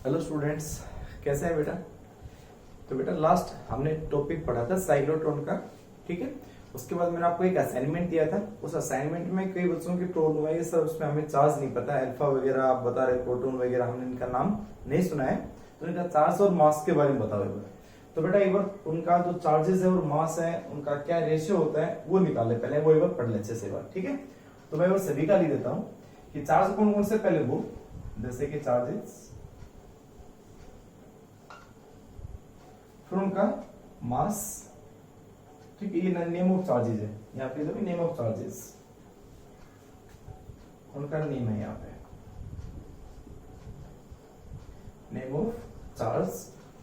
Hello students, कैसे हैं बेटा। तो बेटा लास्ट हमने टॉपिक पढ़ा था साइक्लोट्रॉन का, ठीक है। उसके बाद मैंने आपको एक असाइनमेंट दिया था। उस असाइनमेंट में कई बच्चों की प्रॉब्लम है सर, उसमें हमें चार्ज नहीं पता, अल्फा वगैरह आप बता रहे, प्रोटॉन वगैरह हमने इनका नाम नहीं सुना है, तो इनका चार्ज और मास के बारे में बताओ एक बार। तो बेटा एक बार उनका जो चार्जेस है और मास है उनका क्या रेशियो होता है वो निकाले, पहले वो एक बार पढ़ ले अच्छे से बार, ठीक है। तो मैं वो सभी का लिख देता हूँ कि चार्ज कौन कौन से, पहले वो जैसे कि चार्जेस, फिर उनका मास, ठीक है। ये नेम ऑफ चार्जेस है, यहाँ पे जो नेम ऑफ चार्जेस उनका नेम है, यहाँ पे नेम ऑफ चार्ज।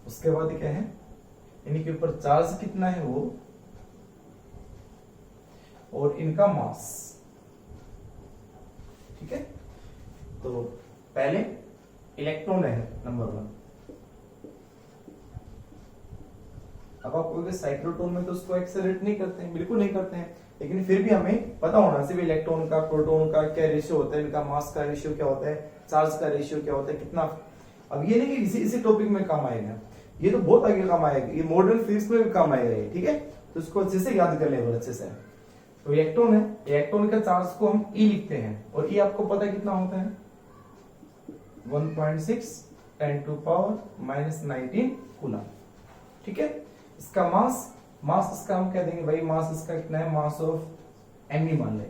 उसके बाद क्या है, इनके ऊपर चार्ज कितना है वो, और इनका मास, ठीक है। तो पहले इलेक्ट्रॉन है नंबर 1। अब आप कोई साइक्लोट्रॉन में तो उसको एक्सेलरेट नहीं करते हैं, बिल्कुल नहीं करते हैं, लेकिन फिर भी हमें पता होना चाहिए इलेक्ट्रॉन का प्रोटॉन का क्या रेशियो होता है, इनका मास का रेशियो क्या होता है, चार्ज का रेशियो क्या होता है, कितना। अब ये नहीं कि इसी टॉपिक में काम आएगा, ये तो बहुत आगे काम आएगा, ये मॉडर्न फिजिक्स में भी काम आएगा ये, ठीक है। तो इसको अच्छे से याद कर लेंगे अच्छे से। तो इलेक्ट्रॉन है, इलेक्ट्रॉन का चार्ज को हम ई लिखते हैं, और ई आपको पता है कितना होता है, 1.6 10⁻⁻19 कूलम, ठीक है। इसका मास इसका हम कह देंगे भाई, मास इसका कितना है, मास ऑफ एमई मान ले।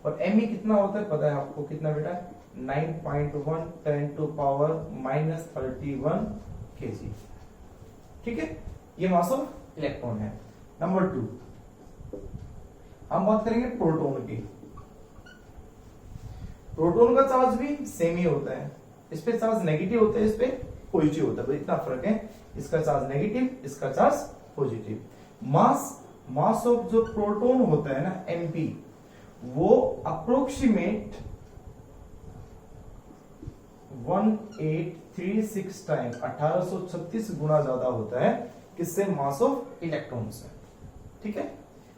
और एमई कितना होता है पता है आपको कितना बेटा, 9.1 10⁻31 kg, ठीक है। ये मास ऑफ इलेक्ट्रॉन है। नंबर 2 हम बात करेंगे प्रोटॉन की। प्रोटॉन का चार्ज भी सेम ही होता है, इस पे चार्ज नेगेटिव होता है, इस पे पॉजिटिव होता है, इतना फर्क है। इसका चार्ज नेगेटिव, इसका चार्ज पॉजिटिव। मास ऑफ जो प्रोटॉन होता है ना एमपी, वो अप्रोक्सीमेट 1836 टाइम 1836 गुना ज्यादा होता है किससे, मास ऑफ इलेक्ट्रॉन से, ठीक है।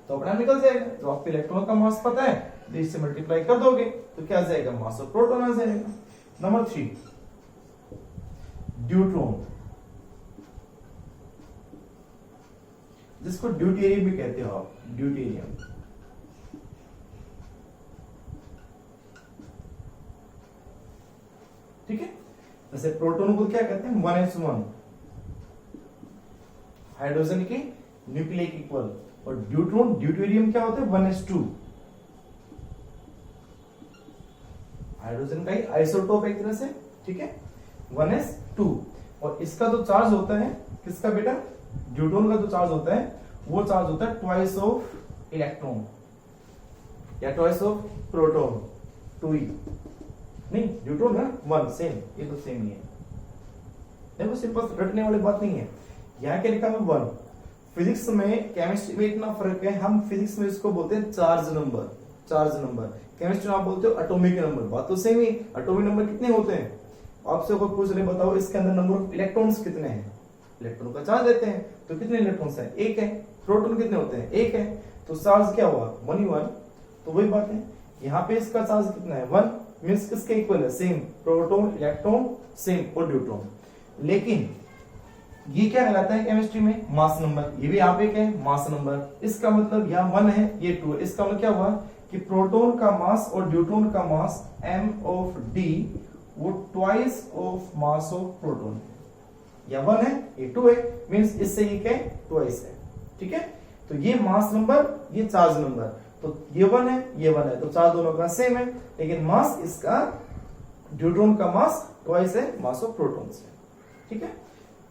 तो अपना निकल जाएगा, तो आपको इलेक्ट्रॉन का मास पता है तो इससे मल्टीप्लाई कर दोगे तो क्या आ जाएगा, मास ऑफ प्रोटॉन आ जाएगा। नंबर 3 ड्यूट्रॉन, जिसको ड्यूटेरियम भी कहते हो आप, ड्यूटेरियम, ठीक है। जैसे प्रोटॉन को क्या कहते हैं, 1s1 हाइड्रोजन के न्यूक्लियस इक्वल, और ड्यूटेरियम क्या होता है, 1s2 हाइड्रोजन का ही आइसोटोप एक तरह से, ठीक है, 1s2। और इसका जो चार्ज होता है किसका बेटा, ड्यूट्रॉन का जो चार्ज होता है वो चार्ज होता है ट्वाइस ऑफ इलेक्ट्रॉन या ट्वाइस ऑफ प्रोटॉन, 2e नहीं, ड्यूट्रॉन है 1 सेम, ये तो सेम ही है। देखो सिंपल रटने वाली बात नहीं है, यहाँ क्या लिखा है 1। फिजिक्स में केमिस्ट्री में इतना फर्क है, हम फिजिक्स में इसको बोलते हैं charge number, charge number. Chemistry में आप बोलते हो एटॉमिक नंबर, बात तो सेम ही। एटॉमिक नंबर कितने होते हैं, आपसे कोई पूछ रहे बताओ इसके अंदर नंबर ऑफ इलेक्ट्रॉन्स कितने हैं, इलेक्ट्रॉन का चार्ज देते हैं तो कितने इलेक्ट्रॉन्स हैं, 1 है। प्रोटॉन कितने होते हैं, 1 है, तो चार्ज क्या हुआ, 1 ही 1। तो वही बात है, यहाँ पे इसका चार्ज कितना है, 1, मींस किसके इक्वल है, सेम, प्रोटॉन इलेक्ट्रॉन सेम और ड्यूट्रॉन। लेकिन ये क्या कहलाता है केमिस्ट्री में, मास नंबर। ये भी यहाँ पे क्या है, मास नंबर। इसका मतलब यहाँ 1 है, ये 2 है। इसका मतलब क्या हुआ कि प्रोटॉन का मास और ड्यूट्रॉन का मास m ऑफ d वो twice of mass of proton है। या 1 है, ये 2 है, मींस इससे ये क्या है, ट्वाइस है, ठीक है। तो ये मास नंबर, ये चार्ज नंबर, तो ये 1 है, ये 1 है, तो चार्ज दोनों का सेम है, लेकिन मास इसका, ड्यूट्रॉन का मास ट्वाइस है मास ऑफ प्रोटॉन से, ठीक है।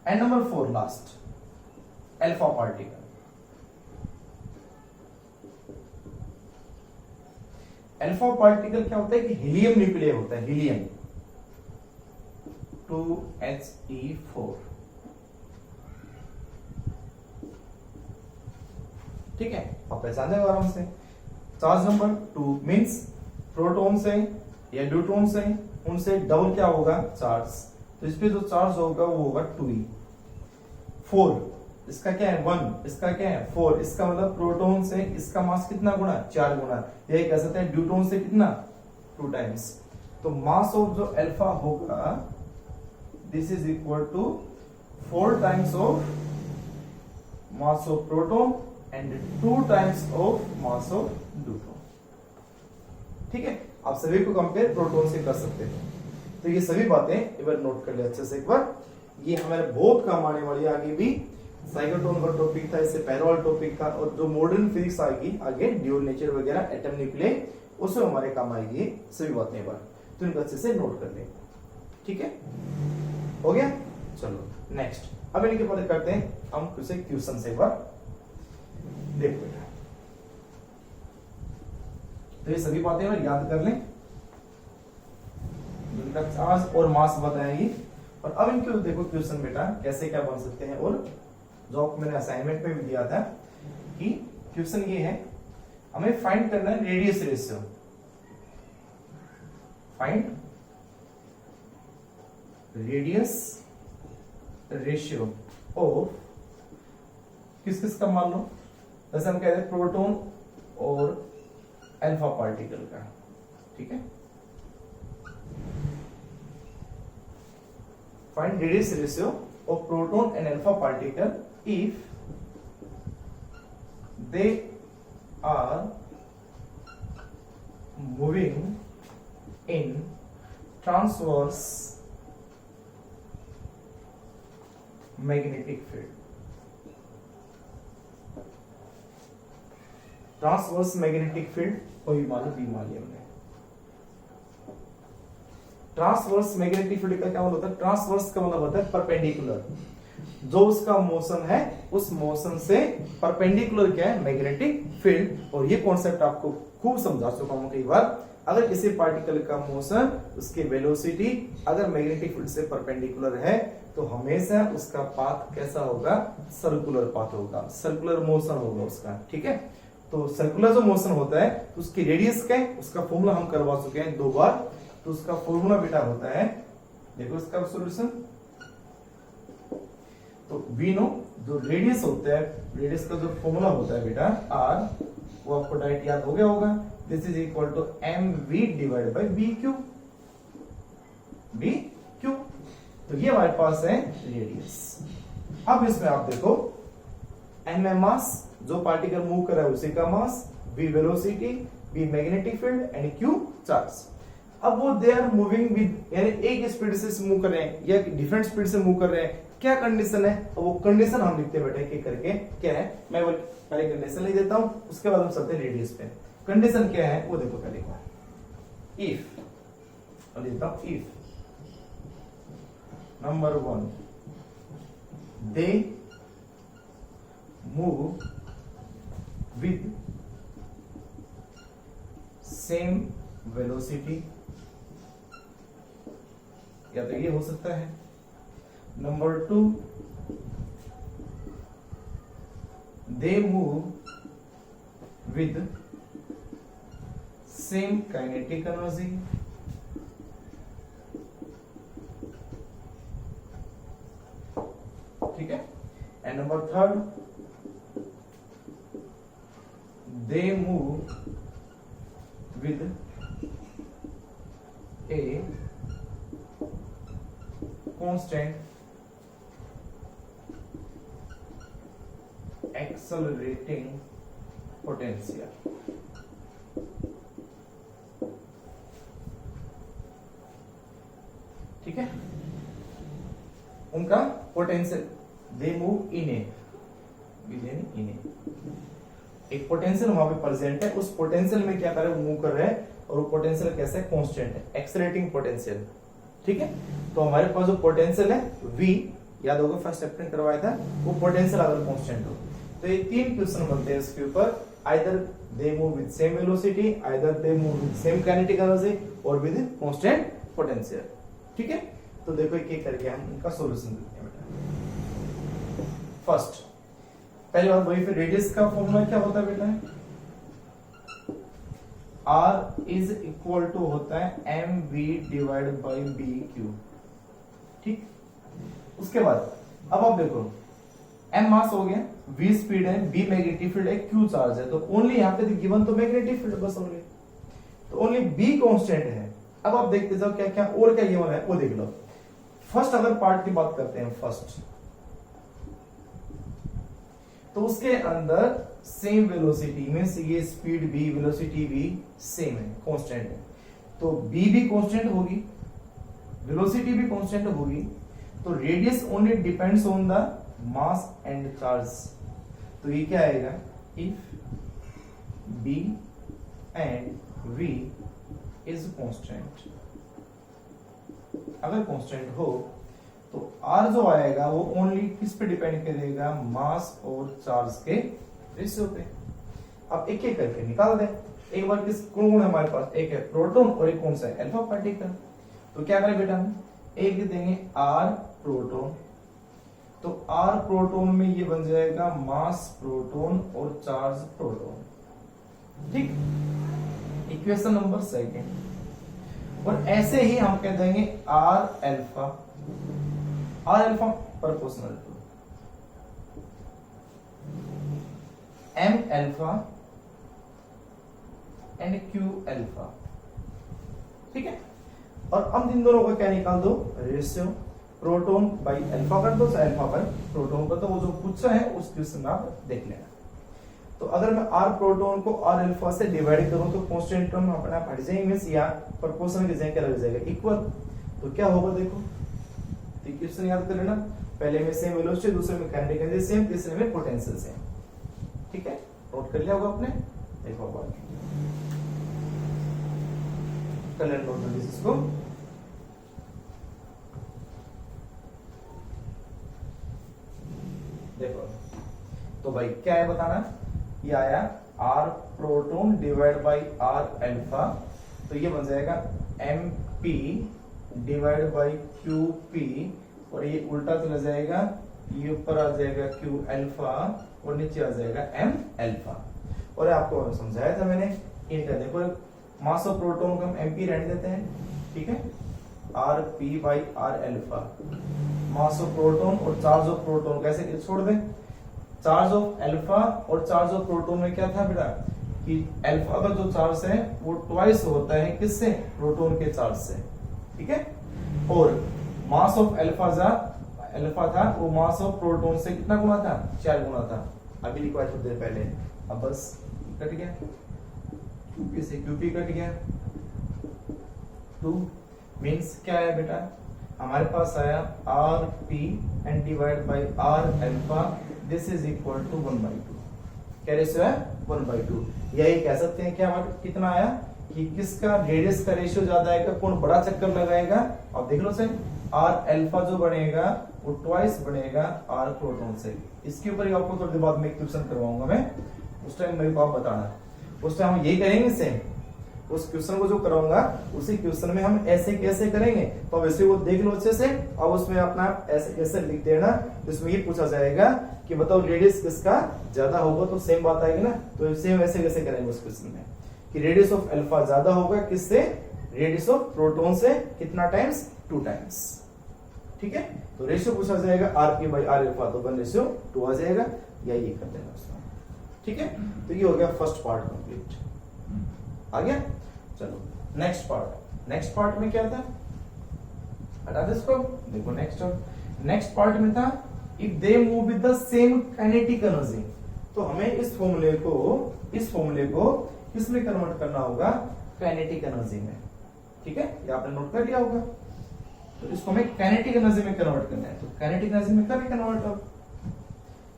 And number 4 last, alpha particle. Alpha particle क्या होता है कि हीलियम न्यूक्लियर होता है, हीलियम 2He4, ठीक है। आप पहचान जाओ आराम से। चार्ज नंबर 2 मींस प्रोटॉन से या ड्यूट्रॉन से, उनसे डबल क्या होगा, चार्ज। तो इस पे जो चार्ज होगा वो होगा 2e। 4 इसका क्या है 1, इसका क्या है 4, इसका मतलब प्रोटॉन से इसका मास कितना गुना, 4 गुना। यही कह सकते हैं ड्यूट्रॉन से कितना, 2 टाइम्स। तो मास ऑफ जो अल्फा होगा this is equal to 4 times of mass of proton and 2 times of mass of neutron. ठीक है, आप सभी को कंपेयर प्रोटॉन से कर सकते हैं। तो ये सभी बातें एक बार नोट कर ले अच्छे से एक बार, ये हमारे बहुत काम आने वाली है। आगे भी साइक्लोट्रॉन का टॉपिक था, इससे पहले वाला टॉपिक था, और जो मॉडर्न फिजिक्स आएगी आगे ड्यूल नेचर वगैरह, एटम न्यूक्लियर, उसमें हमारे काम आएगी सभी बातें एक बार, तो इनको अच्छे से नोट कर ले। ठीक है, हो गया। चलो नेक्स्ट, अब इनके बारे करते हैं हम कुछ क्वेश्चन से एक बार देखते हैं। तो ये सभी बातें याद कर लें, चार्ज और मास बताएंगी। और अब इनके देखो क्वेश्चन बेटा कैसे क्या बन सकते हैं, और जो मैंने असाइनमेंट में भी दिया था कि क्वेश्चन ये है, हमें फाइंड करना है radius ratio. Find radius ratio of किस किस का, मान लो जैसे हम कहते हैं प्रोटॉन और अल्फा पार्टिकल का। ठीक है, find radius ratio of proton and alpha particle if they are moving in transverse magnetic field। Transverse magnetic field कोई मान लो बी मान लिया हमने। ट्रांसवर्स मैग्नेटिक फील्ड का क्या मतलब होता है, ट्रांसवर्स का मतलब होता है परपेंडिकुलर, जो उसका मोशन है उस मोशन से परपेंडिकुलर क्या है मैग्नेटिक फील्ड। और ये कॉन्सेप्ट आपको खूब समझा चुका हूं कई बार। अगर किसी पार्टिकल का मोशन, उसकी वेलोसिटी अगर मैग्नेटिक फील्ड से परपेंडिकुलर है तो हमेशा उसका पाथ कैसा होगा, सर्कुलर पाथ होगा, सर्कुलर मोशन होगा उसका। ठीक है, तो सर्कुलर जो मोशन होता है तो उसकी रेडियस क्या है, उसका फॉर्मूला हम करवा चुके हैं 2 बार। तो उसका फॉर्मूला बेटा होता है, देखो इसका सॉल्यूशन, तो वी नो जो रेडियस होता है, रेडियस का जो फॉर्मूला होता है बेटा आर, वो आपको डायरेक्ट याद हो गया होगा, this is equal to M V divide by B Q. B Q, तो ये हमारे पास है रेडियस। अब इसमें आप देखो एम है मास, जो पार्टिकल मूव कर रहा है उसी का mass, V velocity, B magnetic field and Q charge. अब वो दे आर मूविंग विद, यानी एक स्पीड से मूव कर रहे हैं या डिफरेंट स्पीड से मूव कर रहे हैं, क्या कंडीशन है, तो वो कंडीशन हम लिखते हैं बेटा कि करके क्या है। मैं वो पहले कंडीशन लिख देता हूं, उसके बाद हम चलते हैं रेडियस पे। कंडीशन क्या है वो देखो पहले, इफ लिखता हूं, if number 1 they move with same velocity, या तो ये हो सकता है। Number 2 they move with same kinetic energy, ठीक है। And number 3 they move with A constant accelerating potential। ठीक है, उनका पोटेंशियल, दे मूव इन ए, एक पोटेंशियल वहां पे प्रेजेंट है, उस पोटेंशियल में क्या कर रहे हैं, मूव कर रहे हैं, और वो पोटेंशियल कैसे है, कांस्टेंट है, एक्सेलरेटिंग पोटेंशियल। ठीक है, तो हमारे पास जो पोटेंशियल है V, याद होगा फर्स्ट चैप्टर करवाया था, वो पोटेंशियल अगर कांस्टेंट हो तो ये 3 क्वेश्चन बनते हैं इसके ऊपर, either they move with same velocity, either they move with same kinetic energy, और विद कांस्टेंट पोटेंशियल। ठीक है, तो देखो एक करके हम इनका सॉल्यूशन देखते हैं बेटा। फर्स्ट पहली बात वही, फिर रेडियस का फॉर्मूला क्या होता है बेटा, R इज इक्वल टू होता है M V divide by B Q. ठीक, उसके बाद अब आप देखो m मास हो गया, v स्पीड है, b मैग्नेटिक फील्ड है, q चार्ज है, तो ओनली यहाँ पे गिवन तो मैग्नेटिक फील्ड बस ओनली, तो ओनली b कांस्टेंट है। अब आप देखते जाओ क्या क्या और क्या गिवन है वो देख लो। फर्स्ट अगर पार्ट की बात करते हैं फर्स्ट, तो उसके अंदर सेम वेलोसिटी मींस ये स्पीड भी वेलोसिटी भी सेम है, कांस्टेंट है, तो b भी कांस्टेंट होगी, वेलोसिटी भी कांस्टेंट होगी, तो radius only depends on the mass and charge. तो ये क्या आएगा, if b and v is constant, अगर कांस्टेंट हो तो r जो आएगा वो ओनली किस पे डिपेंड करेगा, मास और चार्ज के रेशियो पे। अब एक एक करके निकाल दें। एक बार किस कौन कौन है हमारे पास, एक है प्रोटॉन और एक कौन सा है, अल्फा पार्टिकल। तो क्या करें बेटा, हम एक देंगे r प्रोटॉन, तो r प्रोटॉन में ये बन जाएगा मास प्रोटॉन और चार्ज प्रोटॉन, ठीक, इक्वेशन नंबर सेकंड। और ऐसे ही हम कह देंगे r alpha proportional to m alpha and q alpha, ठीक है। और अब इन दोनों का क्या निकाल दो, रेशियो, प्रोटॉन बाई अल्फा कर दो, अल्फा बाई प्रोटॉन कर दो, वो जो पूछा है उस क्वेश्चन में आप देख लेना। तो अगर मैं r प्रोटॉन को r अल्फा से डिवाइड करूं तो कांस्टेंट टर्म अपना हट जाएंगे, मींस या प्रोपोर्शनल की जगह क्या लग जाएगा, इक्वल। तो क्या होगा देखो, इक्वेशन याद कर लेना, पहले में सेम वेलोसिटी, दूसरे में काइनेटिक एनर्जी सेम, तीसरे में पोटेंशियल सेम, ठीक है। नोट कर लिया होगा आपने, देखो बात कलर नोट कर लीजिए इसको। देखो तो भाई क्या है बताना, ये आया r proton divide by r alpha, तो ये बन जाएगा mp डिवाइड बाई qp, और ये उल्टा चला जाएगा, ये ऊपर आ जाएगा q अल्फा और नीचे आ जाएगा m अल्फा। और आपको समझाया था मैंने, इनका देखो मास ऑफ प्रोटॉन को हम mp रहने देते हैं, ठीक है, rp by r alpha, mass of proton और चार्ज ऑफ प्रोटॉन कैसे छोड़ दें, चार्ज ऑफ अल्फा और चार्ज ऑफ प्रोटॉन में क्या था बेटा कि अल्फा का जो चार्ज है वो ट्वाइस होता है किससे, प्रोटॉन के चार्ज से, ठीक है। और मास ऑफ अल्फा था वो मास ऑफ प्रोटॉन से कितना गुना था, 4 गुना था। अभी लिखवा थोड़ी देर पहले, अब बस कट गया, QP से QP कट गया, 2 मींस क्या है बेटा, हमारे पास आया RP and divide by R alpha, this is equal to 1/2। क्या रेशियो है, 1/2। यही कह सकते हैं क्या हमारे कितना आया कि किसका रेडियस का रेशियो ज्यादा आएगा, कौन बड़ा चक्कर लगाएगा। अब देख लो सर, R अल्फा जो बनेगा वो ट्वाइस बनेगा R प्रोटॉन से। इसके ऊपर आपको थोड़ी देर बाद में क्वेश्चन करवाऊंगा मैं, उस टाइम मेरे को आप बताना, उस टाइम हम यही करेंगे सेम, उस क्वेश्चन को जो कराऊंगा उसी क्वेश्चन में हम ऐसे कैसे करेंगे, तो वैसे वो देख लो अच्छे से, और उसमें अपना ऐसे कैसे लिख देना, जिसमें ये पूछा जाएगा कि बताओ रेडियस किसका ज्यादा होगा, तो सेम बात आएगी ना। तो सेम ऐसे कैसे करेंगे उस क्वेश्चन में कि रेडियस ऑफ अल्फा ज्यादा होगा किससे, रेडियस ऑफ प्रोटॉन से, कितना टाइम्स, 2 टाइम्स, ठीक है। तो रेशियो पूछा जाएगा RP बाई R अल्फा, तो 1:2 आ जाएगा, या ये कर देना उसमें, ठीक है। तो ये हो गया फर्स्ट पार्ट कंप्लीट, आ गया। चलो नेक्स्ट पार्ट में क्या था, हटा दे इसको, देखो नेक्स्ट पार्ट में था if they move with the same kinetic energy. तो हमें इस फॉर्मूले को किसमें कन्वर्ट करना होगा, काइनेटिक एनर्जी में, ठीक है, ये आपने नोट कर लिया होगा। तो इसको हमें काइनेटिक एनर्जी में कन्वर्ट करना है, तो काइनेटिक एनर्जी में करें कन्वर्ट, अब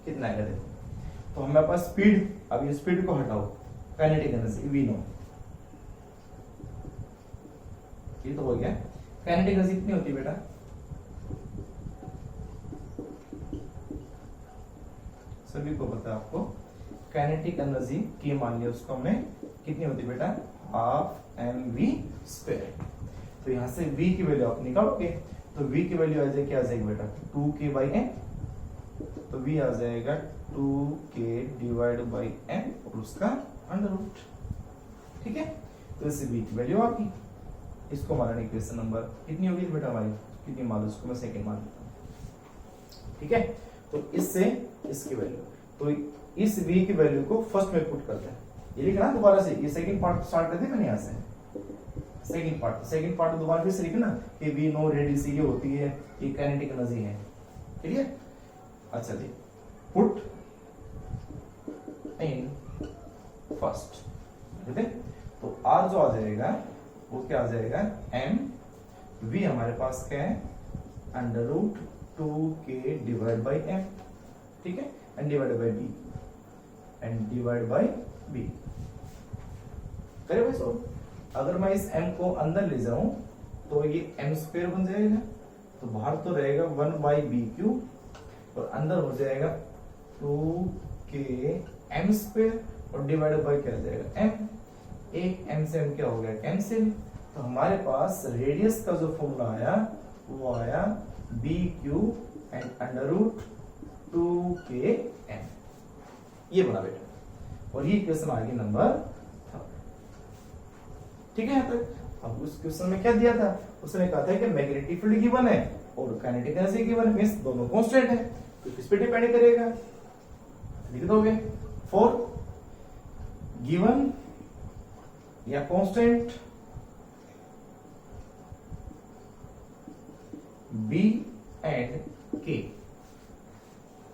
कितना आएगा देखो। तो हमारे पास स्पीड, अब ये स्पीड को हटाओ, काइनेटिक एनर्जी वी नो, ये तो हो गया। काइनेटिक एनर्जी कितनी होती है बेटा, सभी को पता है आपको, काइनेटिक एनर्जी की मान लिया उसको हमने, कितनी होती है बेटा, ½ mv²। तो यहां से v की वैल्यू आप निकालोगे, तो v की वैल्यू आ जाएगी, क्या आ जाएगी बेटा, 2k/m, तो v आ जाएगा 2k डिवाइड बाई m और उसका अंडर-रूट, ठीक है। तो इससे v की वैल्यू आ गई, इसको हमारा इक्वेशन नंबर कितनी होगी बेटा हमारी, कितनी मान लो, इसको मैं सेकंड मान लेता हूं, ठीक है। तो इससे इसकी वैल्यू, तो इस v की वैल्यू को फर्स्ट में पुट करते हैं, ये लिखना दोबारा से, ये सेकंड पार्ट स्टार्ट करते हैं मैंने यहां से, सेकंड पार्ट दोबारा फिर से लिखना कि वी नो रेडियस ये होती है, ये काइनेटिक एनर्जी है। क्लियर? अच्छा जी, पुट इन फर्स्ट, ठीक है। तो आर जो आ जाएगा वो क्या आ जाएगा, एम वी हमारे पास क्या है, under root 2k divide by M, ठीक है, and divide by B, and divide by B. करे भाई सो, अगर मैं इस m को अंदर ले जाऊं तो ये m स्क्वायर बन जाएगा, तो बाहर तो रहेगा 1 बाई बी क्यूब और अंदर हो जाएगा 2k m स्क्वायर और डिवाइडेड बाई क्या हो जाएगा m। एक m से m क्या हो गया, कैंसिल। तो हमारे पास रेडियस का जो फॉर्मूला आया वो आया B cube and under root 2km, ये बना बेटा। और ये क्वेश्चन आ गया नंबर, ठीक है। यहाँ तक अब उस क्वेश्चन में क्या दिया था, उसने कहा था कि मैग्नेटिक फील्ड गिवन है और काइनेटिक एनर्जी गिवन है, मींस दोनों कांस्टेंट है, तो किस पे डिपेंड करेगा, लिख दोगे फॉर गिवन या constant B and K,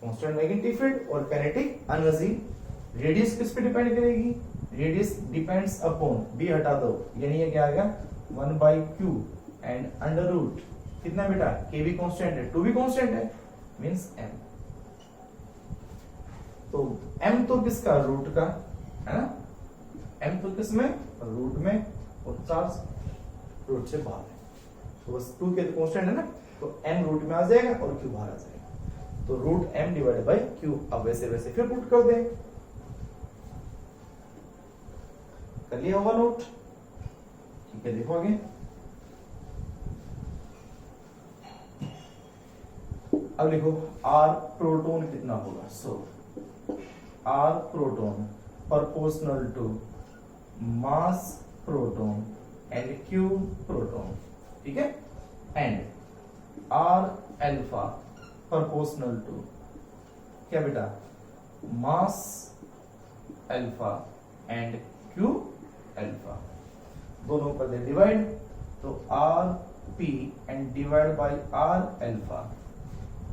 constant magnetic field और काइनेटिक एनर्जी, रेडियस किस पे डिपेंड करेगी, रेडियस डिपेंड्स अपॉन, b हटा दो, यानी ये क्या आएगा 1 by Q and under root कितना बेटा, k भी कांस्टेंट है, 2 भी कांस्टेंट है, मींस m। तो m तो किसका, रूट का है ना, m तो किसमें, रूट में, और चार्ज रूट से बाहर है, तो बस 2 के तो कांस्टेंट है ना, तो m रूट में आ जाएगा और q बाहर आ जाएगा, तो root m divided by q। अब वैसे वैसे फिर पुट कर दे, कर लिया होगा नोट, ठीक है। देखो आगे, अब लिखो r प्रोटॉन कितना होगा, so r proton proportional to mass proton and q proton, ठीक है, and r alpha proportional to क्या बेटा, mass alpha and q alpha, दोनों कर दे डिवाइड, तो R P and divide by R alpha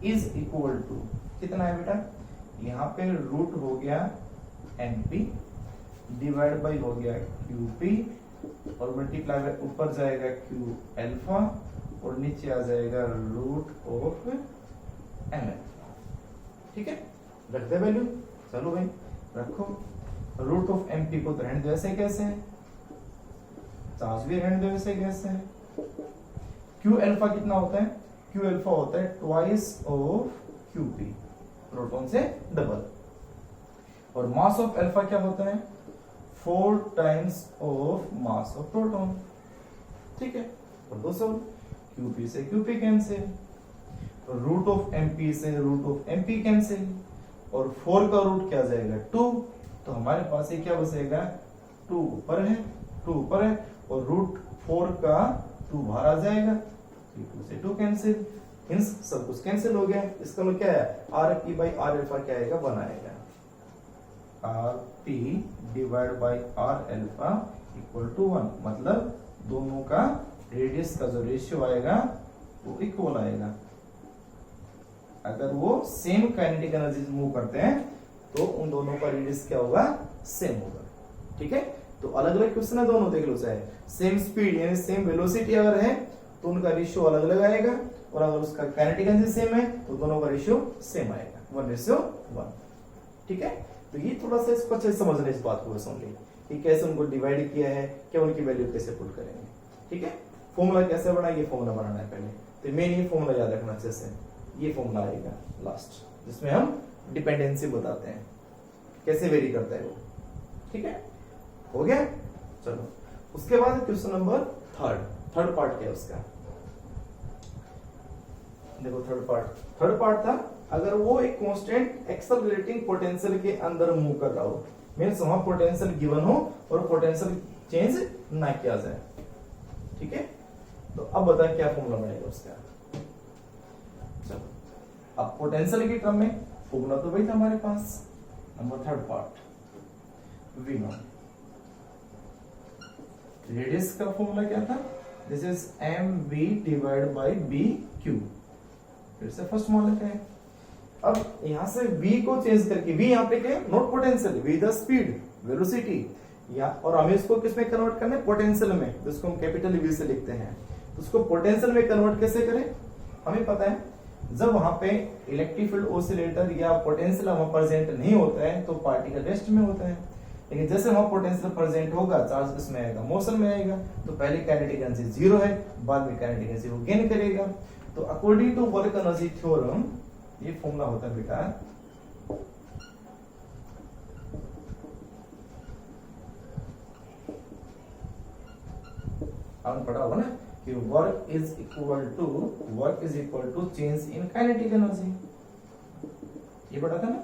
is equal to कितना है बेटा, यहाँ पे रूट हो गया एम पी डिवाइड बाई हो गया क्यू पी और मल्टीप्लाई बाई ऊपर जाएगा क्यू अल्फा और नीचे आ जाएगा रूट ऑफ एम अल्फा, ठीक है। रख दे वैल्यू, चलो भाई रखो, रूट ऑफ एम पी को तो रहने दो ऐसे कैसे है, चार्ज भी रहने दो ऐसे कैसे है। क्यू अल्फा कितना होता है, क्यू अल्फा होता है twice of Q P, proton से डबल, और मास ऑफ अल्फा क्या होता है 4 times of mass of proton, ठीक है। और दोस्तों क्यू पी से Q P cancel, root of M P से root of M P cancel, और 4 का रूट क्या जाएगा 2, तो हमारे पास ये क्या बचेगा 2 ऊपर है, 2 ऊपर है, और रूट 4 का 2 बाहर आ जाएगा, 2 से 2 कैंसिल, हिंस सब कुछ कैंसिल हो गया। इसका मतलब क्या है, R P by R alpha क्या आएगा 1 आएगा, R P divide by R alpha equal to 1, मतलब दोनों का रेडियस का जो रेशियो आएगा वो इक्वल आएगा। अगर वो सेम काइनेटिक एनर्जी मूव करते हैं तो उन दोनों का रेडियस क्या होगा, सेम होगा, ठीक है। तो अलग अलग क्वेश्चन है दोनों, देख लो, चाहे सेम स्पीड यानी सेम वेलोसिटी अगर है तो उनका रेशियो अलग अलग आएगा, और अगर उसका काइनेटिक एनर्जी सेम है तो दोनों का रेशियो सेम आएगा, 1:1, ठीक है। तो ये थोड़ा सा इसको अच्छे से समझना इस बात को समझ ली कि कैसे उनको डिवाइड किया है, क्या उनकी वैल्यू कैसे पुट करेंगे, ठीक है। फॉर्मूला कैसे बनाएंगे, फॉर्मूला बनाना है पहले, तो मेन ये फॉर्मूला याद रखना अच्छे से, ये फॉर्मूला आएगा लास्ट जिसमें हम डिपेंडेंसी बताते हैं कैसे वेरी करता है वो, ठीक है। हो गया, चलो उसके बाद क्वेश्चन नंबर थर्ड पार्ट क्या है उसका, देखो थर्ड पार्ट था, अगर वो एक कांस्टेंट एक्सेलरेटिंग पोटेंशियल के अंदर मूव कर रहा हो, मींस वहां पोटेंशियल गिवन हो और पोटेंशियल चेंज ना किया जाए, ठीक है। तो अब बताएं क्या फॉर्मूला बनेगा उसका, चलो अब पोटेंशियल के क्रम में फॉर्मूला तो वही था हमारे पास, number third part we know radius का फॉर्मूला क्या था, this is M V divide by B Q, फिर से फर्स्ट मॉडल का है। अब यहां से v को चेंज करके, v यहाँ पे क्या है, not potential, v the speed velocity, या और हमें इसको किसमें कन्वर्ट करना है, पोटेंशियल में, जिसको हम कैपिटल v से लिखते हैं। तो उसको पोटेंशियल में कन्वर्ट कैसे करें, हमें पता है जब वहां पे इलेक्ट्रिक फील्ड ऑसिलेटर या पोटेंशियल वहां प्रेजेंट नहीं होता है तो पार्टिकल रेस्ट में होता है, लेकिन जैसे वहां पोटेंशियल प्रेजेंट होगा चार्ज किसमें आएगा, मोशन में आएगा। तो पहले काइनेटिक एनर्जी जीरो है, बाद में काइनेटिक एनर्जी वो गेन करेगा। तो according to work energy theorem ये फॉर्मूला होता है बेटा, आपने पढ़ा होगा ना कि work is equal to change in kinetic energy, ये पढ़ा था ना,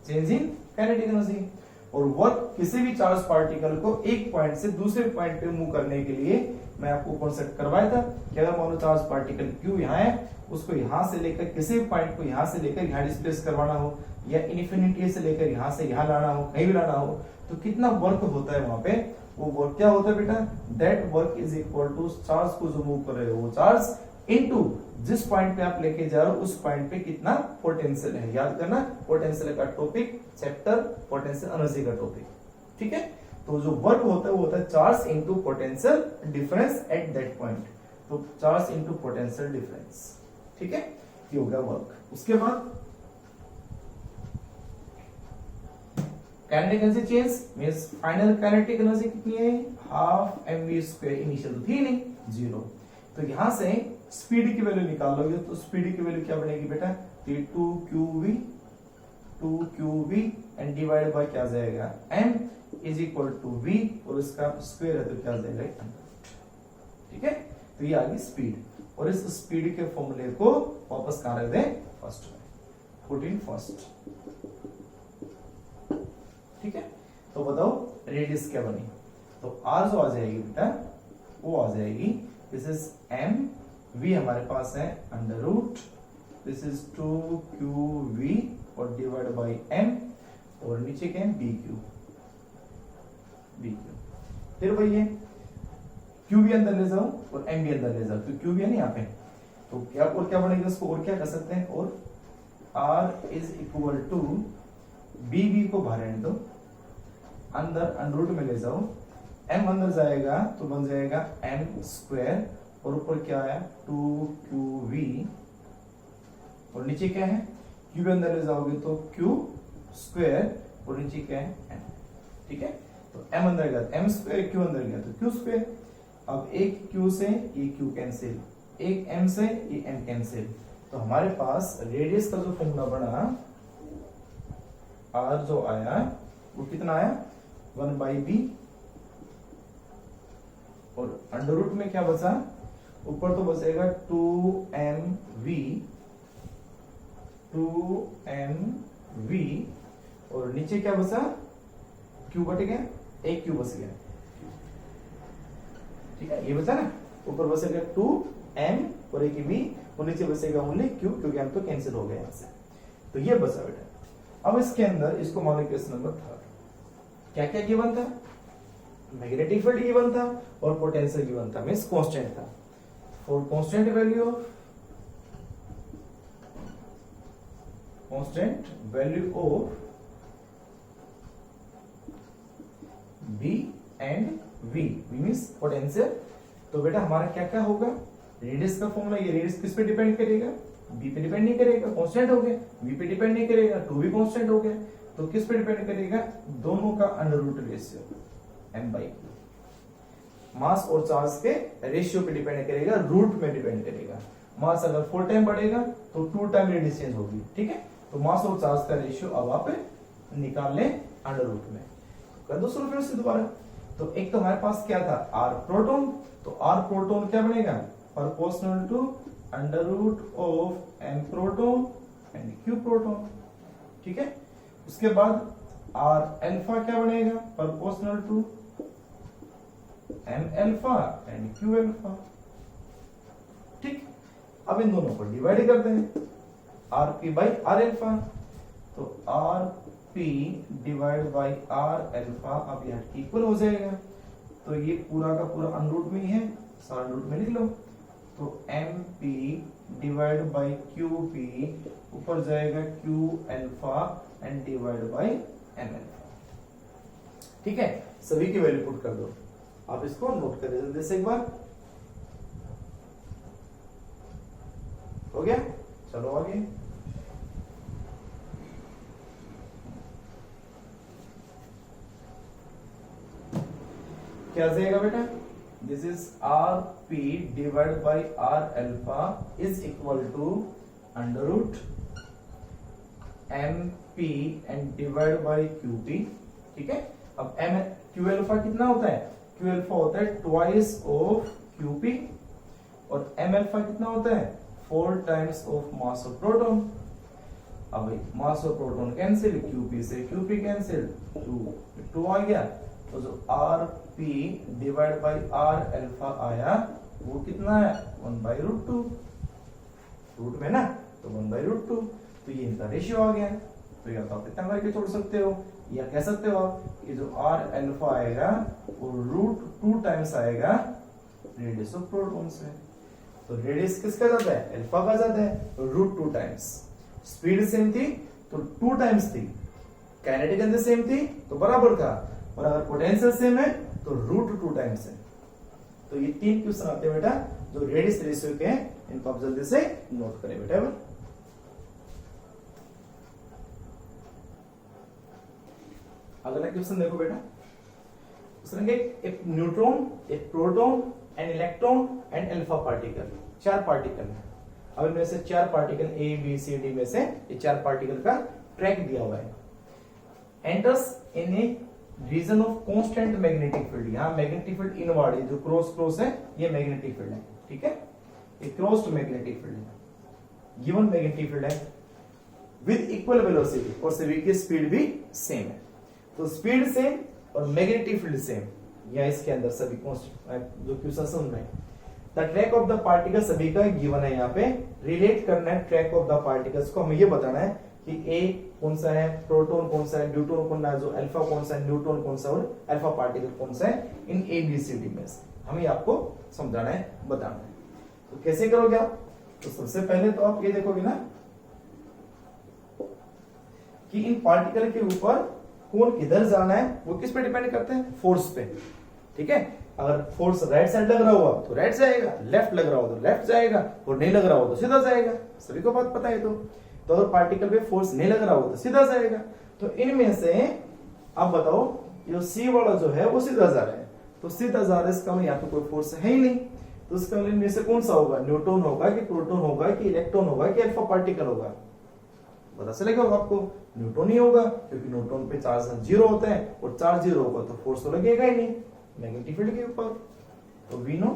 चेंज इन काइनेटिक एनर्जी। और वर्क किसी भी चार्ज पार्टिकल को एक पॉइंट से दूसरे पॉइंट पे मूव करने के लिए मैं आपको कॉन्सेप्ट करवाया था कि अगर मान लो चार्ज पार्टिकल Q यहाँ है, उसको यहां से लेकर किसी पॉइंट को यहां से लेकर यहां डिस्प्लेस करवाना हो, या इनफिनिटी से लेकर यहां से यहां लाना हो, कहीं भी लाना हो, तो कितना वर्क होता है वहां पे, वो वर्क क्या होता है बेटा, that work is equal to charge को जो मूव कर रहे हो वो चार्ज इनटू जिस पॉइंट पे आप लेके जा रहे हो उस पॉइंट पे कितना पोटेंशियल है। याद करना, पोटेंशियल का टॉपिक चैप्टर पोटेंशियल एनर्जी का टॉपिक, ठीक है। तो जो वर्क होता है वो होता है charge into potential difference at that point, तो चार्ज इनटू पोटेंशियल डिफरेंस, ठीक है, ये हो गया वर्क। उसके बाद kinetic energy change means final kinetic energy कितनी है, हाफ mv स्क्वायर, इनिशियल तो थी नहीं, जीरो। तो यहां से स्पीड की वैल्यू निकाल लोगे तो स्पीड की वैल्यू क्या बनेगी बेटा, 2qv एंड डिवाइड बाय क्या जाएगा, m is equal to v, और इसका स्क्वायर है तो क्या जाएगा, ठीक है। तो ये आ गई स्पीड, और इस स्पीड के फॉर्मूले को वापस कहां रख दें, फर्स्ट में, 14 फर्स्ट, ठीक है। तो बताओ रेडियस क्या बनी, तो r जो आ जाएगी बेटा वो आ जाएगी, दिस इज m, v हमारे पास है under root, this is 2qv और डिवाइड बाय m, और नीचे क्या है bq, फिर वही है q भी अंदर ले जाओ और m भी अंदर ले जाओ, तो q भी है ना यहाँ पे, तो क्या और क्या बनेगा इसको, और क्या कर सकते हैं, और r is equal to b को बाहर रहने दो, अंदर अंडर रूट में ले जाओ, m अंदर जाएगा तो बन जाएगा m स्क्वायर, और ऊपर क्या आया 2qv, और नीचे क्या है q भी अंदर ले जाओगे तो q स्क्वायर, और नीचे क्या है m, ठीक है। तो m अंदर गया, m स्क्वायर, q अंदर गया तो q स्क्वायर। अब एक q से ये q कैंसिल, एक m से ये m कैंसिल, तो हमारे पास रेडियस का जो फॉर्मूला बना r जो आया वो कितना आया, 1/b, और अंडर रूट में क्या बचा, ऊपर तो बचेगा 2mv, और नीचे क्या बचा, q बच गया, एक q बच गया, ठीक है, ये बचा ना, ऊपर बचेगा 2m और एक v, और नीचे बचेगा ओनली q, क्योंकि m तो कैंसिल हो गया यहाँ से, तो ये बचा बेटा। अब इसके अंदर इसको मान लो क्वेश्चन नंबर 3, क्या क्या गिवन था, मैग्नेटिक फील्ड गिवन था और पोटेंशियल गिवन था, मींस कांस्टेंट था। For constant value of B and V means potential, तो बेटा हमारा क्या क्या होगा, रेडियस का फॉर्मूला, ये रेडियस किस पे डिपेंड करेगा, B पे डिपेंड नहीं करेगा, कांस्टेंट हो गया, V पे डिपेंड नहीं करेगा, 2 भी कांस्टेंट हो गया, तो किस पे डिपेंड करेगा, दोनों का अंडर रूट रेशियो m/q, मास और चार्ज के रेशियो पे डिपेंड करेगा, रूट में डिपेंड करेगा। मास अगर 4 टाइम बढ़ेगा तो 2 टाइम रेडियस चेंज होगी, ठीक है। तो मास और चार्ज का रेशियो अब आप निकाल लें अंडर रूट में, कर दो शुरू फिर से दोबारा। तो एक तो हमारे पास क्या था, r प्रोटॉन, तो r प्रोटॉन क्या बनेगा, proportional to under root of m proton and q proton, ठीक है। उसके बाद r अल्फा क्या बनेगा, proportional to m alpha and q alpha, ठीक। अब इन दोनों को डिवाइड करते हैं, rp बाई r अल्फा, तो rp divide by r alpha अब यह इक्वल हो जाएगा तो ये पूरा का पूरा अनरूट में ही है, सारा अनरूट में लिख लो। तो M P divide by Q P, ऊपर जाएगा Q alpha and divide by M alpha. ठीक है, सभी की वैल्यू पुट कर दो। आप इसको नोट करें जल्दी से एक बार। हो गया, चलो आगे। क्या जाएगा बेटा? This is R P divide by R alpha is equal to under root M P and divide by Q P. ठीक है, अब एम क्यू अल्फा कितना होता है? क्यू अल्फा होता है ट्वाइस ऑफ क्यू पी, और एम अल्फा कितना होता है? 4 times of mass of proton. अब mass of proton cancel, QP से क्यूपी कैंसिल, 2 आ गया। तो जो R P divide by R alpha आया वो कितना है? 1/√2, रूट में ना, तो 1/√2। तो ये इनका रेशियो आ गया। तो या तो आप इतना करके छोड़ सकते हो, या कह सकते हो आप कि जो आर अल्फा आएगा वो √2 टाइम्स आएगा रेडियस ऑफ प्रोटॉन से। तो रेडियस किसका ज्यादा है? अल्फा का ज्यादा है, √2 टाइम्स। स्पीड सेम थी तो 2 टाइम्स थी, काइनेटिक एनर्जी सेम थी तो बराबर था, और अगर पोटेंशियल सेम है तो √2 टाइम्स है। तो ये 3 क्वेश्चन आते हैं बेटा जो रेडियस रेशियो के हैं, इनको आप जल्दी से नोट करें बेटा। अगला क्वेश्चन देखो बेटा, उसने एक न्यूट्रॉन, एक proton and electron and alpha particle, 4 particle है। अब इनमें से 4 particle A B C D में से ये 4 पार्टिकल का ट्रैक दिया हुआ है। Enters in a region of constant magnetic field. यहाँ मैग्नेटिक फील्ड इनवर्ड है, जो क्रॉस है ये मैग्नेटिक फील्ड है। ठीक है, ये क्रॉस्ड मैग्नेटिक फील्ड है, गिवन मैग्नेटिक फील्ड है विद इक्वल वेलोसिटी, और सभी की स्पीड भी सेम है। तो स्पीड सेम और मैग्नेटिक फील्ड सेम, या इसके अंदर सभी जो क्वेश्चन सुन रहे हैं। The track of the particle सभी का गिवन है। यहाँ पे रिलेट करना है ट्रैक ऑफ द पार्टिकल्स को, हमें ये बताना है कि ए कौन सा है, प्रोटॉन कौन सा है, न्यूट्रॉन कौन सा है, जो अल्फा कौन सा है, न्यूट्रॉन कौन सा और अल्फा पार्टिकल कौन सा है इन ए बी सी डी में से, हमें आपको समझाना है, बताना है। तो कैसे करोगे आप? तो सबसे पहले तो आप ये देखोगे ना कि इन पार्टिकल के ऊपर कौन किधर जाना है, वो किस पे डिपेंड करते हैं? फोर्स पे। ठीक है, अगर फोर्स राइट साइड लग रहा हुआ तो राइट जाएगा, लेफ्ट लग रहा हो तो लेफ्ट जाएगा, और नहीं लग रहा हो तो सीधा जाएगा। सभी को बात पता है। तो अगर पार्टिकल पे फोर्स नहीं लग रहा हो तो सीधा जाएगा। तो इनमें से आप बताओ, जो सी वाला जो है वो सीधा जा रहा है, तो सीधा जा रहा है, इसका यहाँ पे कोई फोर्स है ही नहीं। तो इसका इनमें से कौन सा होगा? न्यूट्रॉन होगा कि प्रोटॉन होगा कि इलेक्ट्रॉन होगा कि अल्फा पार्टिकल होगा? पता चलेगा आपको, न्यूट्रॉन ही होगा, क्योंकि न्यूट्रॉन पे चार्ज 0 होता है, और चार्ज 0 होगा तो फोर्स तो लगेगा ही नहीं मैग्नेटिक फील्ड के ऊपर। तो we know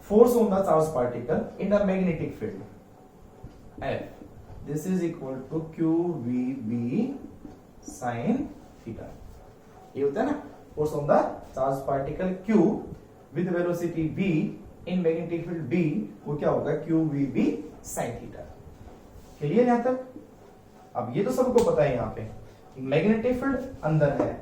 force on the charge particle in the magnetic field F, this is equal to QVB sin theta. ये होता है ना force on the charge particle Q with velocity V in magnetic field B, वो क्या होगा? QVB sin theta. Clear यहां तक? अब ये तो सबको पता है यहाँ पे मैग्नेटिक फील्ड अंदर है,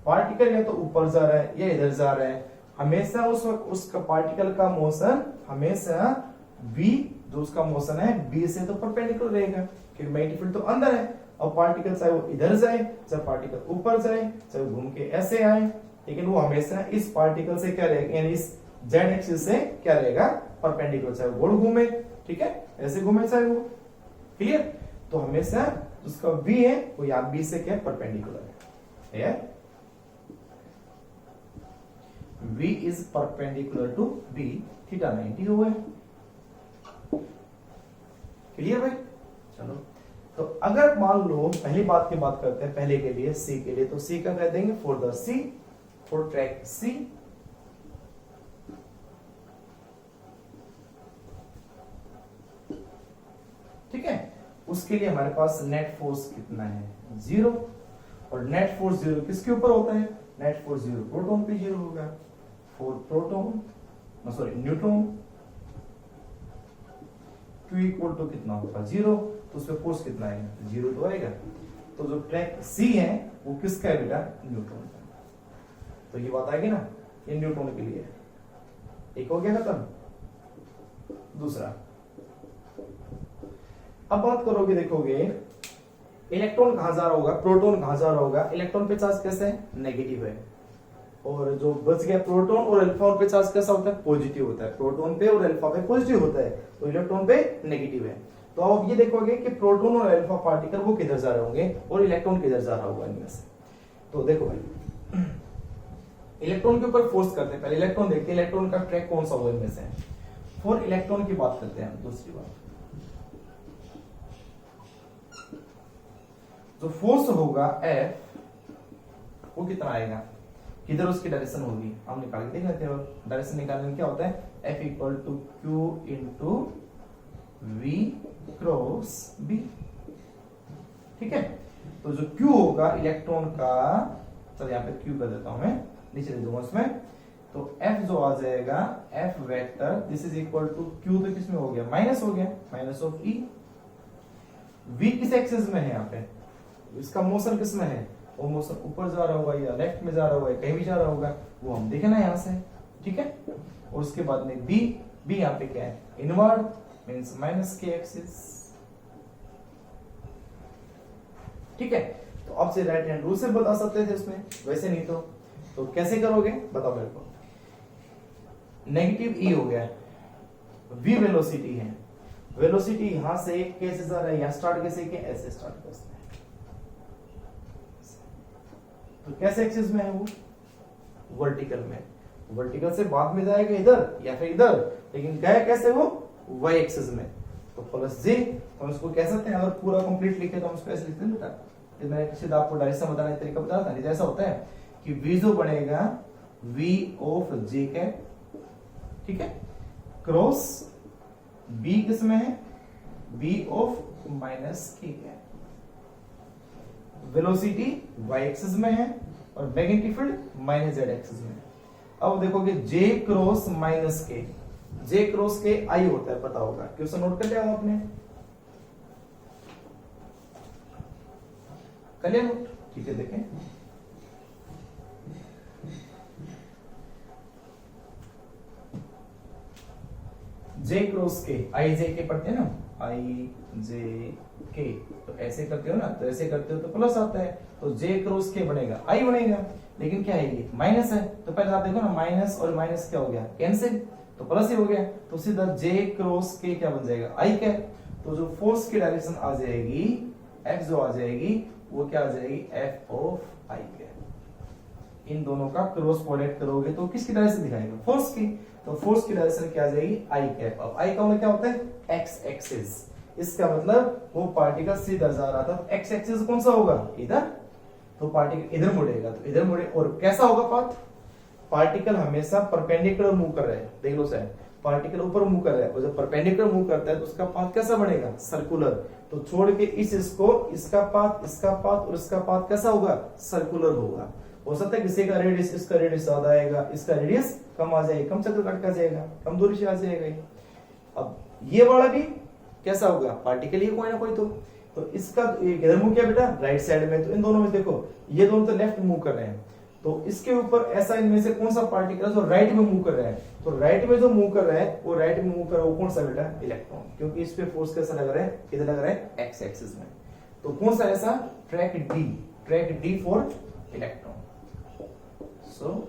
पार्टिकल या तो ऊपर जा रहा है या इधर जा रहा है, हमेशा उस वक्त उसका पार्टिकल का मोशन हमेशा v, जो उसका मोशन है b से तो परपेंडिकुलर रहेगा, क्योंकि मैग्नेटिक फील्ड तो अंदर है। और पार्टिकल चाहे वो इधर जाए, चाहे पार्टिकल ऊपर जाए, चाहे वो घूम के ऐसे आए, लेकिन वो हमेशा इस पार्टिकल से क्या रहेगा, यानी इस जेड एक्सिस से क्या रहेगा? परपेंडिकुलर। चाहे वो गोल घूमे, ठीक है, ऐसे घूमे चाहे वो। क्लियर? तो हमेशा उसका v है वो यहाँ b से क्या परपेंडिकुलर है। v is perpendicular to b, theta 90 हो गए। क्लियर भाई? चलो, तो अगर मान लो पहली बात की बात करते हैं, पहले के लिए c के लिए, तो c का कह देंगे for the c, for track c। ठीक है, उसके लिए हमारे पास नेट फोर्स कितना है? 0। और नेट फोर्स 0 किसके ऊपर होता है? नेट फोर्स 0 प्रोटॉन पे 0 होगा। For proton sorry neutron Q equal to कितना होगा? 0। तो उसमें फोर्स कितना आएगा? 0 तो आएगा। तो जो ट्रैक C है वो किसका है बेटा, न्यूट्रॉन का। तो ये बात आएगी ना, ये न्यूट्रॉन के लिए है। एक हो गया खत्म। दूसरा, अब बात करोगे, देखोगे इलेक्ट्रॉन कहां जा रहा होगा, प्रोटॉन कहां जा रहा होगा, इलेक्ट्रॉन पे चार्ज कैसे है, नेगेटिव है, और जो बच गया प्रोटॉन और अल्फा पे चार्ज कैसा होता है, पॉजिटिव होता है। प्रोटॉन पे और अल्फा पे पॉजिटिव होता है, तो इलेक्ट्रॉन पे नेगेटिव है। तो आप ये देखोगे कि प्रोटॉन और अल्फा पार्टिकल वो किधर जा रहे होंगे और इलेक्ट्रॉन किधर जा रहा होगा इनमें से। तो देखो भाई, इलेक्ट्रॉन के ऊपर फोर्स करते हैं, पहले इलेक्ट्रॉन देखते हैं, इलेक्ट्रॉन का ट्रैक कौन सा होगा इनमें से। फॉर इलेक्ट्रॉन की बात करते हैं। दूसरी बात, जो फोर्स होगा F, वो कितना आएगा, किधर उसकी डायरेक्शन होगी, हम निकाल के देख लेते हैं। डायरेक्शन निकालने में क्या होता है, F equal to Q into V cross B. ठीक है, तो जो Q होगा इलेक्ट्रॉन का, चल यहाँ पे Q कर देता हूं मैं, नीचे दे दूंगा उसमें। तो F जो आ जाएगा, F vector this is equal to Q, तो किसमें हो गया, माइनस हो गया, माइनस ऑफ E। V किस एक्सिस में है, यहाँ पे इसका मोशन किसमें है, वो मोशन ऊपर जा रहा होगा या लेफ्ट में जा रहा होगा, कहीं भी जा रहा होगा, वो हम देखे ना यहाँ से। ठीक है, और उसके बाद में B यहाँ पे क्या है, इनवर्ड मींस माइनस के एक्सिस। ठीक है, तो अब से राइट हैंड रूल से बता सकते थे उसमें, वैसे नहीं तो कैसे करोगे बताओ मेरे को। नेगेटिव E हो गया, V वेलोसिटी है, वेलोसिटी यहां से कैसे जा रहा है, यहां स्टार्ट कैसे किया, ऐसे स्टार्ट कर सकते हैं। तो कैसे एक्सिस में है वो, वर्टिकल में, वर्टिकल से बाद में जाएगा इधर या फिर इधर, लेकिन गया कैसे वो, वाई एक्सिस में। तो प्लस जे, हम उसको कह सकते हैं, अगर पूरा कंप्लीट लिखे तो हम उसको ऐसे लिखते हैं बेटा, ये मैंने सीधा आपको डायरेक्शन बताने का तरीका बताया था। नहीं ऐसा होता है कि V जो बनेगा V ऑफ जे कैप, ठीक है, क्रॉस B किस में है, V ऑफ माइनस के कैप। वेलोसिटी y एक्सिस में है और magnetic field minus z axis में है। अब देखोगे J क्रॉस माइनस के, J क्रॉस के I होता है, पता होगा, क्वेश्चन नोट कर लिया आपने, कर लिया नोट। ठीक है, देखें J क्रॉस के, I J के पढ़ते हैं ना, I J के, तो ऐसे करते हो ना, तो ऐसे करते हो तो प्लस आता है, तो J क्रॉस के बनेगा I बनेगा, लेकिन क्या है ये माइनस है, तो पहले आप देखो ना, माइनस और माइनस क्या हो गया, कैंसिल, तो प्लस ही हो गया, तो सीधा J क्रॉस के क्या बन जाएगा, I क्या, तो जो फोर्स की डायरेक्शन आ जाएगी, F जो आ जाएगी, वो क्या आ जाएगी, F ऑफ I के। इन दोनों का क्रॉस प्रोडक्ट करोगे तो किसकी डायरेक्शन दिखाएगा, फोर्स की, तो फोर्स की डायरेक्शन क्या आ जाएगी, I कैप। अब I का मतलब क्या होता है, X एक्सिस, इसका मतलब वो पार्टिकल सीधा जा रहा था, तो X एक्सिस कौन सा होगा, इधर, तो पार्टिकल इधर मुड़ेगा, तो इधर मुड़े, और कैसा होगा पाथ, पार्टिकल हमेशा परपेंडिकुलर मूव कर रहा है, देख लो सर, पार्टिकल ऊपर मूव कर रहा है, और जब परपेंडिकुलर मूव करता है तो उसका पाथ कैसा बनेगा, सर्कुलर। तो छोड़ के इसको, इसका पाथ और इसका पाथ कैसा होगा, सर्कुलर होगा। हो सकता है किसी का रेडियस, इसका रेडियस ज्यादा आएगा, इसका रेडियस कम आ जाएगा, कम चक्कर काट का जाएगा, कम दूरी से आ जाएगा। अब ये वाला भी कैसा होगा, पार्टिकल ही कोई ना कोई, तो इसका किधर मूव किया बेटा, राइट साइड में, तो इन दोनों में देखो, ये दोनों तो लेफ्ट मूव कर रहे हैं, तो इसके ऊपर ऐसा इनमें से कौन सा पार्टिकल है जो राइट में मूव कर रहा है, तो राइट में जो मूव कर रहा है वो राइट में मूव कर रहा है, वो कौन सा बेटा, इलेक्ट्रॉन, क्योंकि इस पे फोर्स कैसा लग रहा है, किधर लग रहा है, एक्स एक्सिस में। तो कौन सा ऐसा, ट्रैक डी फॉर इलेक्ट्रॉन। सो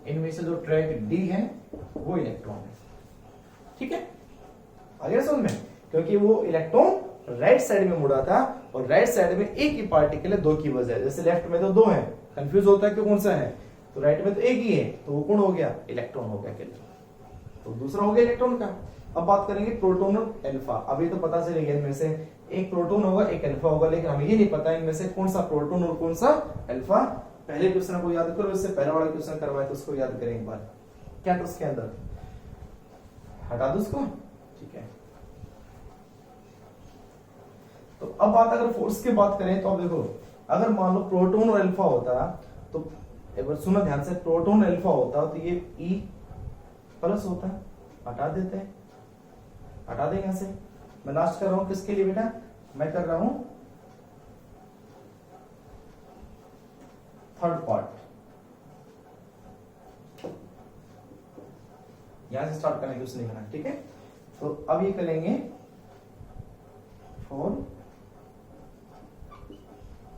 इनमें से जो ट्रैक डी है वो इलेक्ट्रॉन है, ठीक है, आगे समझ में, क्योंकि वो इलेक्ट्रॉन राइट साइड में मुड़ा था, और राइट साइड में एक ही पार्टिकल है, दो की वजह, जैसे लेफ्ट में तो दो है, कंफ्यूज होता है कि कौन सा है, तो राइट में तो एक ही है, तो वो कौन हो गया, इलेक्ट्रॉन हो गया, तो दूसरा हो गया इलेक्ट्रॉन का। अब बात करेंगे प्रोटॉन और अल्फा। अभी तो पता चलेगा इनमें से एक प्रोटॉन होगा, एक अल्फा होगा, लेकिन हमें ये नहीं पता इनमें से कौन सा प्रोटॉन और कौन सा अल्फा। पहले क्वेश्चन को याद करो, इससे पहले वाला क्वेश्चन करवाए तो उसको याद करें एक बार, क्या था उसके अंदर, हटा दो उसको, ठीक है। तो अब बात अगर फोर्स की बात करें तो अब देखो, अगर मान लो प्रोटॉन और अल्फा होता, तो एक बार सुनो ध्यान से, प्रोटॉन अल्फा होता तो ये E प्लस होता, हटा देते हैं, हटा देंगे यहां से। मैं लास्ट कर रहा हूं किसके लिए बेटा, मैं कर रहा हूं थर्ड पार्ट, यहां से स्टार्ट करने की उसने लिखना, ठीक है। तो अब ये करेंगे for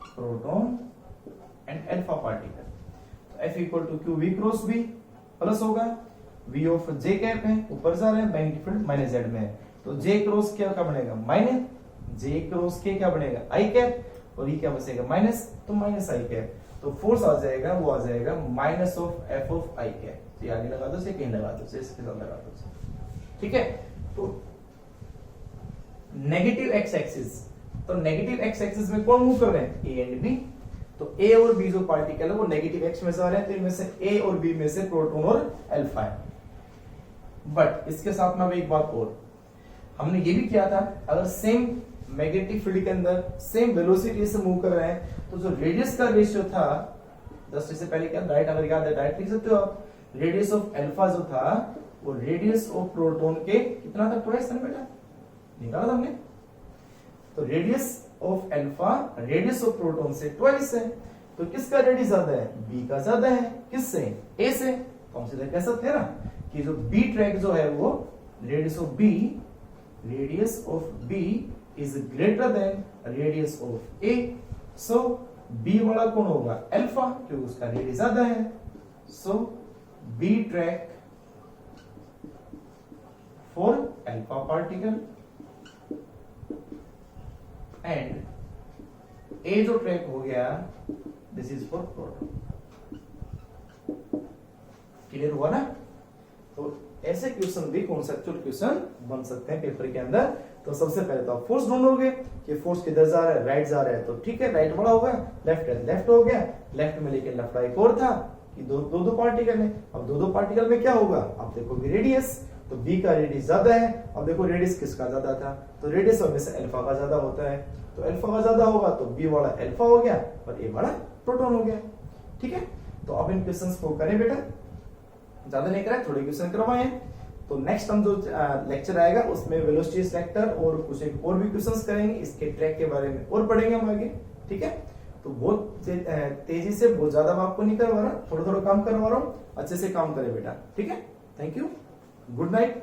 proton and alpha particle, तो F equal to Q V cross B plus होगा V ऑफ J कैप है, ऊपर जा रहे हैं, मैग्नेटिक फील्ड माइनस Z में है, तो J क्रॉस क्या बनेगा माइनस, J क्रॉस के क्या बनेगा I कैप, और ये क्या बचेगा माइनस, तो माइनस I कैप, तो फोर्स आ जाएगा, वो आ जाएगा minus of F of I cap, तो आगे लगा दो, से कहीं लगा दो, से इसके साथ लगा दो, ठीक है। तो नेगेटिव एक्स एक्सिस, तो नेगेटिव एक्स एक्सिस में कौन मूव कर रहे हैं, ए एंड बी, तो ए और बी जो पार्टिकल है वो नेगेटिव एक्स में जा रहे हैं, तो इनमें से ए और बी में से प्रोटॉन और अल्फा है। बट इसके साथ में एक बात और, हमने ये भी किया था, अगर सेम मैग्नेटिक फील्ड के अंदर सेम वेलोसिटी से मूव कर रहे हैं, तो जो रेडियस का रेशियो था, जस्ट इससे पहले क्या डायरेक्ट, अगर याद है डायरेक्ट लिख सकते हो आप, रेडियस ऑफ अल्फा जो था वो रेडियस ऑफ प्रोटॉन के कितना था, ट्वाइस था बेटा, निकाला था हमने, तो radius of alpha radius of proton से ट्वाइस है, तो किसका रेडियस ज्यादा है, बी का ज्यादा है, किससे, ए से, तो हम सीधे कह सकते हैं ना कि जो बी ट्रैक जो है वो radius of B is greater than radius of A, so B वाला कौन होगा, अल्फा, क्योंकि उसका रेडियस ज्यादा है, so B track for alpha particle and A जो ट्रैक हो गया this is for proton, clear हुआ ना। तो ऐसे क्वेश्चन भी कॉन्सेप्चुअल क्वेश्चन बन सकते हैं पेपर के अंदर। तो सबसे पहले तो आप फोर्स ढूंढोगे कि फोर्स किधर जा रहा है, राइट जा रहा है, तो ठीक है राइट बड़ा होगा, लेफ्ट है लेफ्ट हो गया, लेफ्ट में लेकिन लेफ्ट एक और था कि दो पार्टिकल है, अब दो पार्टिकल में क्या होगा, आप देखोगे रेडियस, तो बी का रेडियस ज्यादा है, अब देखो रेडियस किसका ज्यादा था, तो रेडियस हमेशा अल्फा का ज्यादा होता है, तो अल्फा का ज्यादा होगा तो बी वाला अल्फा हो गया और ए वाला प्रोटॉन हो गया, ठीक है। तो अब इन क्वेश्चंस को करें बेटा, ज्यादा नहीं कराए, थोड़े क्वेश्चन करवाए। तो नेक्स्ट हम जो लेक्चर आएगा उसमें वेलोसिटी सेक्टर और कुछ एक और भी क्वेश्चंस करेंगे, इसके ट्रैक के बारे में और पढ़ेंगे हम आगे, ठीक है। तो बहुत तेजी से बहुत ज्यादा मैं आपको नहीं करवा रहा, थोड़ा थोड़ा काम करवा रहा हूँ, अच्छे से काम करें बेटा, ठीक है। Thank you, good night.